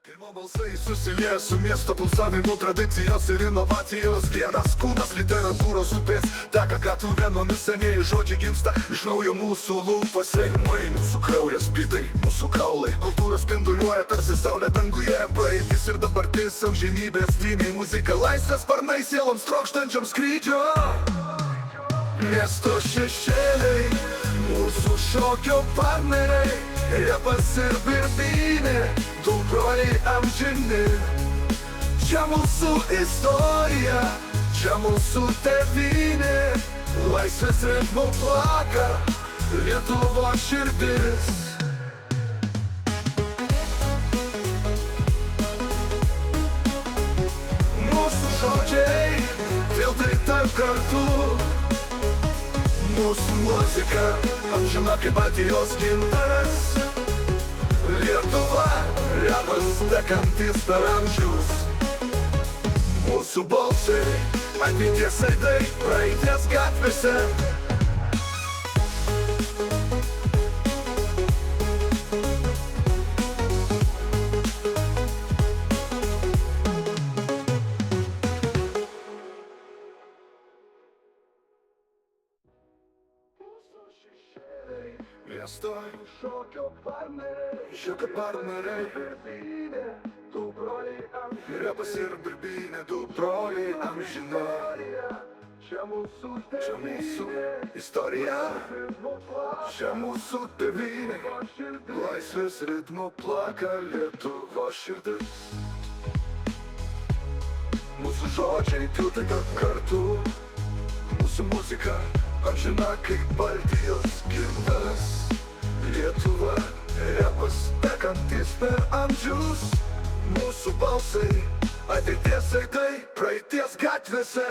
Kaimo balsai susilieja su miesto pulsavimu, tradicijos ir inovacijos. Vienas kūnas literatūros upės teka gatvų vienomis, senieji žodžiai gimsta iš naujo mūsų lūpose. Mūsų kraujas spydai, mūsų kaulai, kultūra spinduliuoja tarsi saulė danguje. Praeitis ir dabartis, amžinybės dvyniai, muzika, laisvės sparnai sieloms trokštančiam skrydžio. Miesto šešėliai, mūsų šokio partneriai, repas ir birbynė, du broliai amžini. Čia mūsų istorija, čia mūsų tėvynė, laisvės ritmo plaka, Lietuvos širdis. Mūsų žodžiai, tiltai tarp kartų, mūsų muzika, amžina kaip Baltijos gintaras. Lietuva, repas tekantis per amžius. Mūsų balsai, atminties aidai, praeities gatvėse. Miesto šokio partneriai, birbynė, du broliai amžini. Repas ir birbynė, du broliai amžini. Čia mūsų istorija, čia mūsų tėvynė, laisvės ritmo plaka, Lietuvos širdis. Mūsų žodžiai tiltai tarp kartų, mūsų muzika, amžina kaip Baltijos gintaras. Lietuva, repas tekantis per amžius. Mūsų balsai, ateities aidai, praeities gatvėse.